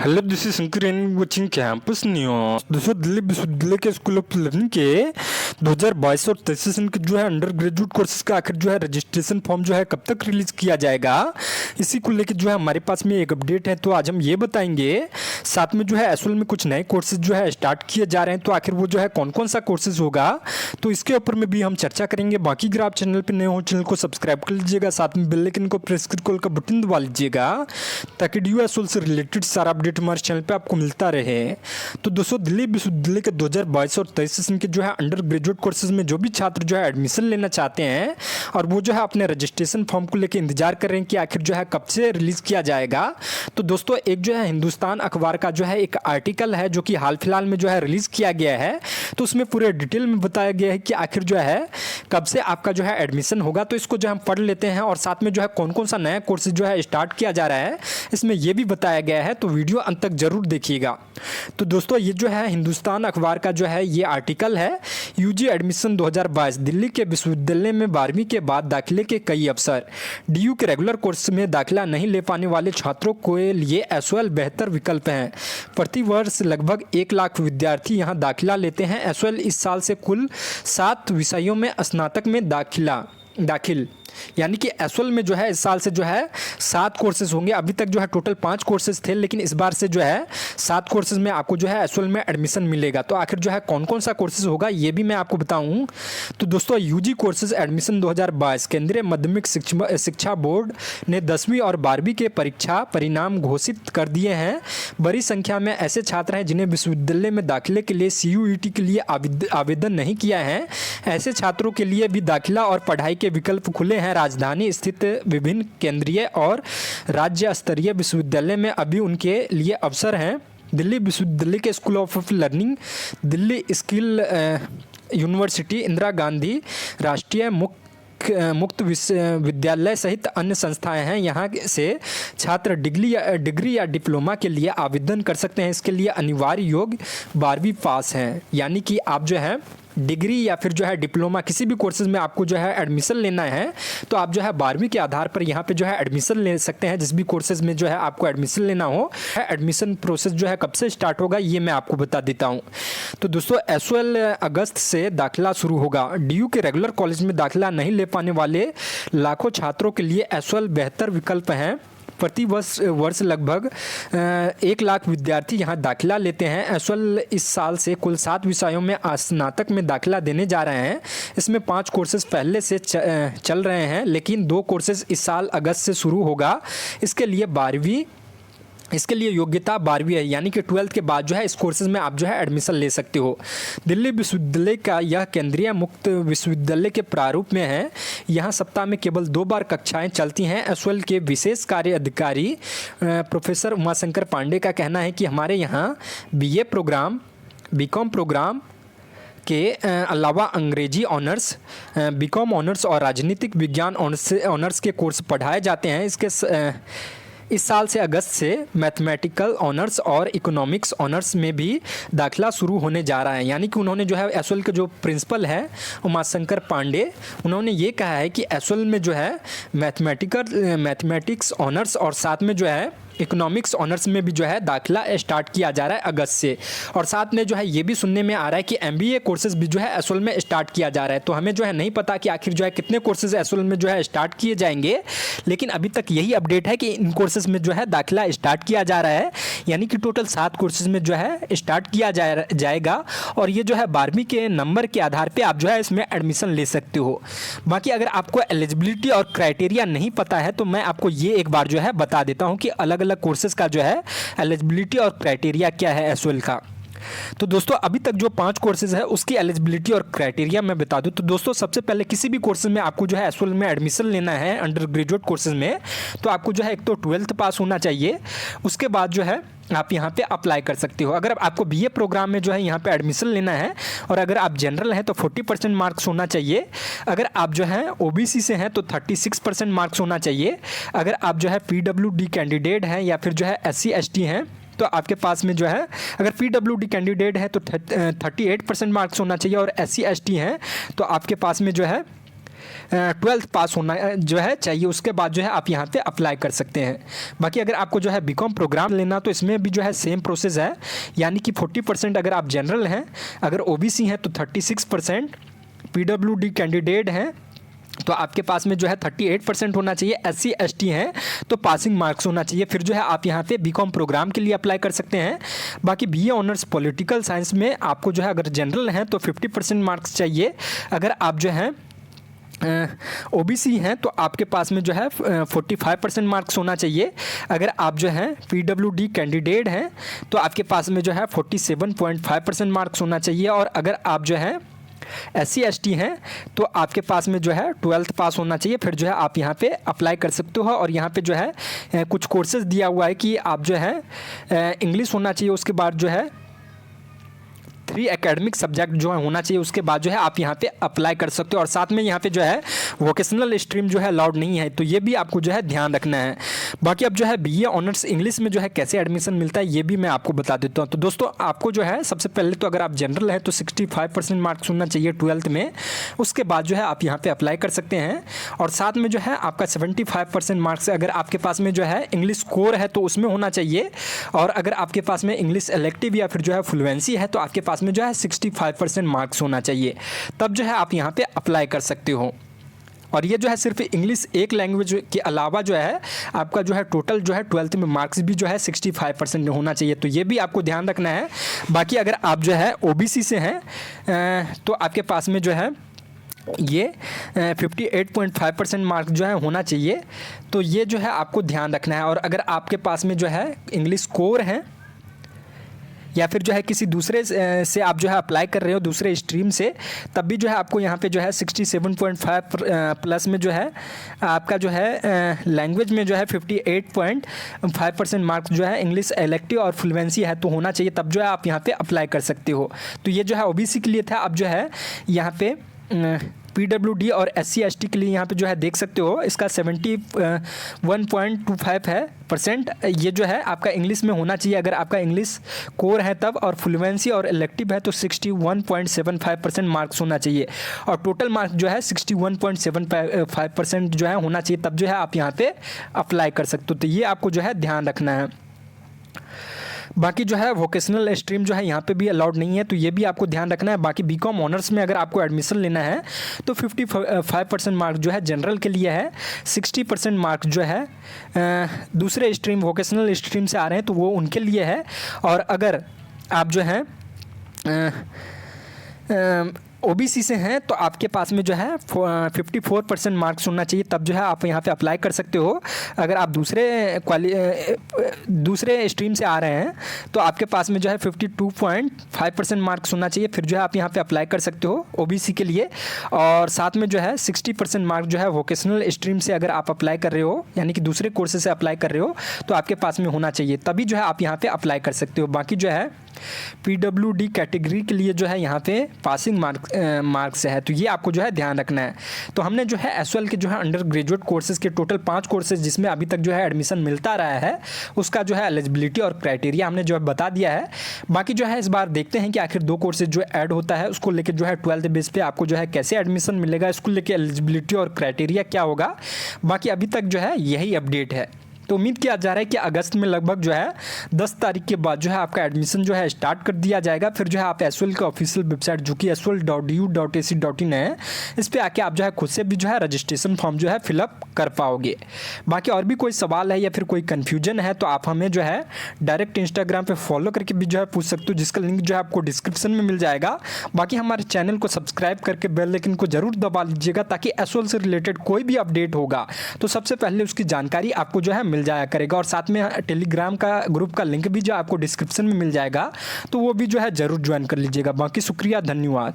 Hello, this is Shankar and coaching campus news. दोस्तों, दिल्ली विश्वविद्यालय के स्कूल ऑफ लर्निंग के 2022 और 23 सेशन के जो है अंडर ग्रेजुएट कोर्सेज का आखिर जो है रजिस्ट्रेशन फॉर्म जो है कब तक रिलीज किया जाएगा, इसी को लेकर जो है हमारे पास में एक अपडेट है। तो आज हम ये बताएंगे, साथ में जो है एसएल में कुछ नए कोर्सेज जो है स्टार्ट किए जा रहे हैं, तो आखिर वो जो है कौन कौन सा कोर्सेज होगा, तो इसके ऊपर में भी हम चर्चा करेंगे। बाकी अगर आप चैनल पर नए हो, चैनल को सब्सक्राइब कर लीजिएगा, साथ में बेल आइकन को प्रेस कर कॉल का बटन दबा लीजिएगा, ताकि ड्यू एसएल से रिलेटेड सारा अपडेट हमारे चैनल पे आपको मिलता रहे। तो दोस्तों, दिल्ली विश्वविद्यालय के 2022 और 23 सेशन के जो है अंडर ग्रेजुएट कोर्सेज में जो भी छात्र जो है एडमिशन लेना चाहते हैं और वो जो है अपने रजिस्ट्रेशन फॉर्म को लेकर इंतजार कर रहे हैं कि आखिर जो है कब से रिलीज किया जाएगा, तो दोस्तों एक जो है हिंदुस्तान अखबार का जो है एक आर्टिकल है जो कि हाल फिलहाल में जो है रिलीज किया गया है। तो उसमें पूरे डिटेल में बताया गया है कि आखिर जो है कब से आपका जो है एडमिशन होगा। तो इसको जो हम पढ़ लेते हैं और साथ में जो है कौन कौन सा नया कोर्स जो है स्टार्ट किया जा रहा है इसमें यह भी बताया गया है। तो वीडियो अंत तक जरूर देखिएगा। तो दोस्तों, ये जो है हिंदुस्तान अखबार का जो है ये आर्टिकल है, यूजी एडमिशन 2022, दिल्ली के विश्वविद्यालय में 12वीं के बाद दाखिले के कई अवसर। डीयू के रेगुलर कोर्स में दाखिला नहीं ले पाने वाले छात्रों के लिए एसओएल बेहतर विकल्प है। प्रति वर्ष लगभग 1 लाख विद्यार्थी यहाँ दाखिला लेते हैं। एसओएल इस साल से कुल 7 विषयों में स्नातक में दाखिल यानी कि एसओएल में जो है इस साल से जो है 7 कोर्सेज होंगे। अभी तक जो है टोटल 5 कोर्सेज थे, लेकिन इस बार से जो है 7 कोर्सेज में आपको जो है एसओएल में एडमिशन मिलेगा। तो आखिर जो है कौन कौन सा कोर्सेज होगा ये भी मैं आपको बताऊं। तो दोस्तों, यूजी कोर्सेज एडमिशन 2022, केंद्रीय माध्यमिक शिक्षा बोर्ड ने 10वीं और 12वीं के परीक्षा परिणाम घोषित कर दिए हैं। बड़ी संख्या में ऐसे छात्र हैं जिन्हें विश्वविद्यालय में दाखिले के लिए सीयूईटी के लिए आवेदन नहीं किया है। ऐसे छात्रों के लिए भी दाखिला और पढ़ाई के विकल्प खुले हैं। राजधानी स्थित विभिन्न केंद्रीय और राज्य स्तरीय विश्वविद्यालय में अभी उनके लिए अवसर हैं। दिल्ली विश्वविद्यालय के school of learning, Delhi skill university, Indira Gandhi राष्ट्रीय मुक्त विश्वविद्यालय सहित अन्य संस्थाएं हैं। यहाँ से छात्र डिग्री या डिप्लोमा के लिए आवेदन कर सकते हैं। इसके लिए अनिवार्य योग्य 12वीं पास हैं, यानी कि आप जो है डिग्री या फिर जो है डिप्लोमा किसी भी कोर्सेज में आपको जो है एडमिशन लेना है तो आप जो है 12वीं के आधार पर यहाँ पे जो है एडमिशन ले सकते हैं। जिस भी कोर्सेज में जो है आपको एडमिशन लेना हो, एडमिशन प्रोसेस जो है कब से स्टार्ट होगा ये मैं आपको बता देता हूँ। तो दोस्तों, एसओएल अगस्त से दाखिला शुरू होगा। डीयू के रेगुलर कॉलेज में दाखिला नहीं ले पाने वाले लाखों छात्रों के लिए एसओएल बेहतर विकल्प हैं। प्रति वर्ष लगभग 1 लाख विद्यार्थी यहाँ दाखिला लेते हैं। एसओएल इस साल से कुल 7 विषयों में स्नातक में दाखिला देने जा रहे हैं। इसमें 5 कोर्सेज पहले से चल रहे हैं, लेकिन 2 कोर्सेज इस साल अगस्त से शुरू होगा। इसके लिए योग्यता 12वीं है, यानी कि 12th के बाद जो है इस कोर्सेज में आप जो है एडमिशन ले सकते हो। दिल्ली विश्वविद्यालय का यह केंद्रीय मुक्त विश्वविद्यालय के प्रारूप में है। यहाँ सप्ताह में केवल 2 बार कक्षाएं चलती हैं। एसओएल के विशेष कार्य अधिकारी प्रोफेसर उमाशंकर पांडे का कहना है कि हमारे यहाँ बीए प्रोग्राम, बीकॉम प्रोग्राम के अलावा अंग्रेजी ऑनर्स, बीकॉम ऑनर्स और राजनीतिक विज्ञान ऑनर्स के कोर्स पढ़ाए जाते हैं। इस साल से अगस्त से मैथमेटिकल ऑनर्स और इकोनॉमिक्स ऑनर्स में भी दाखिला शुरू होने जा रहा है। यानी कि उन्होंने जो है एसओएल के जो प्रिंसिपल है उमाशंकर पांडे, उन्होंने ये कहा है कि एसओएल में जो है मैथमेटिक्स ऑनर्स और साथ में जो है इकोनॉमिक्स ऑनर्स में भी जो है दाखिला स्टार्ट किया जा रहा है अगस्त से। और साथ में जो है ये भी सुनने में आ रहा है कि एमबीए कोर्सेज भी जो है एसओएल में स्टार्ट किया जा रहा है। तो हमें जो है नहीं पता कि आखिर जो है कितने कोर्सेज एसओएल में जो है स्टार्ट किए जाएंगे, लेकिन अभी तक यही अपडेट है कि इन कोर्सेज में जो है दाखिला स्टार्ट किया जा रहा है। यानी कि टोटल 7 कोर्सेज में जो है स्टार्ट किया जाएगा और ये जो है 12वीं के नंबर के आधार पर आप जो है इसमें एडमिशन ले सकते हो। बाकी अगर आपको एलिजिबिलिटी और क्राइटेरिया नहीं पता है तो मैं आपको ये एक बार जो है बता देता हूँ कि अलग अलग कोर्सेज का जो है एलिजिबिलिटी और क्राइटेरिया क्या है एसओएल का। तो दोस्तों, अभी तक जो 5 कोर्सेज है उसकी एलिजिबिलिटी और क्राइटेरिया मैं बता दूं। तो दोस्तों, सबसे पहले किसी भी कोर्सेज में आपको जो है एसओएल में एडमिशन लेना है अंडर ग्रेजुएट कोर्सेज में, तो आपको जो है एक तो 12th पास होना चाहिए। उसके बाद जो है आप यहाँ पे अप्लाई कर सकते हो। अगर आपको बीए प्रोग्राम में जो है यहाँ पे एडमिशन लेना है और अगर आप जनरल हैं तो 40% मार्क्स होना चाहिए। अगर आप जो है ओबीसी से हैं तो 36% मार्क्स होना चाहिए। अगर आप जो है पीडब्ल्यूडी कैंडिडेट हैं या फिर जो है SC ST हैं तो आपके पास में जो है अगर पीडब्ल्यूडी कैंडिडेट है तो 38% मार्क्स होना चाहिए और SC ST हैं तो आपके पास में जो है ट्वेल्थ पास होना जो है चाहिए, उसके बाद जो है आप यहाँ पे अप्लाई कर सकते हैं। बाकी अगर आपको जो है बीकॉम प्रोग्राम लेना तो इसमें भी जो है सेम प्रोसेस है, यानी कि 40% अगर आप जनरल हैं, अगर ओबीसी हैं तो 36%, पीडब्ल्यूडी कैंडिडेट हैं तो आपके पास में जो है 38% होना चाहिए, SC ST हैं तो पासिंग मार्क्स होना चाहिए, फिर जो है आप यहाँ पे बीकॉम प्रोग्राम के लिए अप्लाई कर सकते हैं। बाकी BA ऑनर्स पॉलिटिकल साइंस में आपको जो है अगर जनरल हैं तो 50% मार्क्स चाहिए, अगर आप जो है ओबीसी हैं तो आपके पास में जो है 45% मार्क्स होना चाहिए, अगर आप जो हैं पीडब्ल्यूडी कैंडिडेट हैं तो आपके पास में जो है 47.5% मार्क्स होना चाहिए, और अगर आप जो है SC ST हैं तो आपके पास में जो है 12th पास होना चाहिए, फिर जो है आप यहाँ पे अप्लाई कर सकते हो। और यहाँ पे जो है कुछ कोर्सेज दिया हुआ है कि आप जो है इंग्लिश होना चाहिए, उसके बाद जो है 3 एकेडमिक सब्जेक्ट जो है होना चाहिए, उसके बाद जो है आप यहाँ पे अप्लाई कर सकते हो। और साथ में यहाँ पे जो है वोकेशनल स्ट्रीम जो है अलाउड नहीं है, तो ये भी आपको जो है ध्यान रखना है। बाकी अब जो है BA ऑनर्स इंग्लिश में जो है कैसे एडमिशन मिलता है ये भी मैं आपको बता देता हूँ। तो दोस्तों आपको जो है सबसे पहले तो अगर आप जनरल है तो 65% मार्क्स होना चाहिए 12th में, उसके बाद जो है आप यहाँ पे अप्लाई कर सकते हैं। और साथ में जो है आपका 75% मार्क्स अगर आपके पास में जो है इंग्लिश कोर है तो उसमें होना चाहिए, और अगर आपके पास में इंग्लिश इलेक्टिव या फिर जो है फ्लुएंसी है तो आपके पास में जो है 65% मार्क्स होना चाहिए, तब जो है आप यहाँ पे अप्लाई कर सकते हो। और ये जो है सिर्फ इंग्लिश एक लैंग्वेज के अलावा जो है आपका जो है टोटल जो है 12th में मार्क्स भी जो है 65% होना चाहिए, तो ये भी आपको ध्यान रखना है। बाकी अगर आप जो है ओबीसी से हैं तो आपके पास में जो है ये 58.5% मार्क्स जो है होना चाहिए, तो ये जो है आपको ध्यान रखना है। और अगर आपके पास में जो है इंग्लिश कोर है या फिर जो है किसी दूसरे से आप जो है अप्लाई कर रहे हो दूसरे स्ट्रीम से, तब भी जो है आपको यहाँ पे जो है 67.5 प्लस में जो है आपका जो है लैंग्वेज में जो है 58.5% मार्क्स जो है इंग्लिश इलेक्टिव और फ्लुएंसी है तो होना चाहिए, तब जो है आप यहाँ पे अप्लाई कर सकते हो। तो ये जो है ओबीसी के लिए था। अब जो है यहाँ पे पीडब्ल्यूडी और SC ST के लिए यहाँ पे जो है देख सकते हो इसका 71.25 है %, ये जो है आपका इंग्लिश में होना चाहिए, अगर आपका इंग्लिश कोर है तब, और फ्लुएंसी और इलेक्टिव है तो 61.75% मार्क्स होना चाहिए, और टोटल मार्क्स जो है 61.75% जो है होना चाहिए, तब जो है आप यहाँ पे अप्लाई कर सकते हो। तो ये आपको जो है ध्यान रखना है। बाकी जो है वोकेशनल स्ट्रीम जो है यहाँ पे भी अलाउड नहीं है, तो ये भी आपको ध्यान रखना है। बाकी बीकॉम ऑनर्स में अगर आपको एडमिशन लेना है तो 55% मार्क्स जो है जनरल के लिए है, 60% मार्क्स जो है दूसरे स्ट्रीम वोकेशनल स्ट्रीम से आ रहे हैं तो वो उनके लिए है। और अगर आप जो है ओबीसी से हैं तो आपके पास में जो है 54% मार्क्स होना चाहिए, तब जो है आप यहाँ पे अप्लाई कर सकते हो। अगर आप दूसरे स्ट्रीम से आ रहे हैं तो आपके पास में जो है 52.5% मार्क्स होना चाहिए, फिर जो है आप यहाँ पे अप्लाई कर सकते हो ओबीसी के लिए। और साथ में जो है 60% मार्क्स जो है वोकेशनल स्ट्रीम से अगर आप अप्लाई कर रहे हो, यानी कि दूसरे कोर्सेज से अप्लाई कर रहे हो, तो आपके पास में होना चाहिए, तभी जो है आप यहाँ पे अप्लाई कर सकते हो। बाकी जो है पीडब्ल्यूडी कैटेगरी के लिए जो है यहाँ पे पासिंग मार्क्स है, तो ये आपको जो है ध्यान रखना है। तो हमने जो है एसवाल के जो है अंडर ग्रेजुएट कोर्सेज के टोटल 5 कोर्सेज जिसमें अभी तक जो है एडमिशन मिलता रहा है उसका जो है एलिजिबिलिटी और क्राइटेरिया हमने जो है बता दिया है। बाकी जो है इस बार देखते हैं कि आखिर 2 कोर्सेज जो ऐड होता है उसको लेकर जो है 12th बेस पे आपको जो है कैसे एडमिशन मिलेगा, इसको लेकर एलिजिबिलिटी और क्राइटेरिया क्या होगा। बाकी अभी तक जो है यही अपडेट है। तो उम्मीद किया जा रहा है कि अगस्त में लगभग जो है 10 तारीख के बाद जो है आपका एडमिशन जो है स्टार्ट कर दिया जाएगा। फिर जो है आप एसवाल का ऑफिशियल वेबसाइट जो कि swal.du.ac.in है, इस पर आके आप जो है खुद से भी जो है रजिस्ट्रेशन फॉर्म जो है फिलअप कर पाओगे। बाकी और भी कोई सवाल है या फिर कोई कन्फ्यूजन है तो आप हमें जो है डायरेक्ट इंस्टाग्राम पर फॉलो करके भी जो है पूछ सकते हो, जिसका लिंक जो है आपको डिस्क्रिप्शन में मिल जाएगा। बाकी हमारे चैनल को सब्सक्राइब करके बेल आइकन को जरूर दबा लीजिएगा ताकि एसवाल से रिलेटेड कोई भी अपडेट होगा तो सबसे पहले उसकी जानकारी आपको जो है मिल जाया करेगा। और साथ में टेलीग्राम का ग्रुप का लिंक भी जो आपको डिस्क्रिप्शन में मिल जाएगा, तो वो भी जो है जरूर ज्वाइन कर लीजिएगा। बाकी शुक्रिया, धन्यवाद।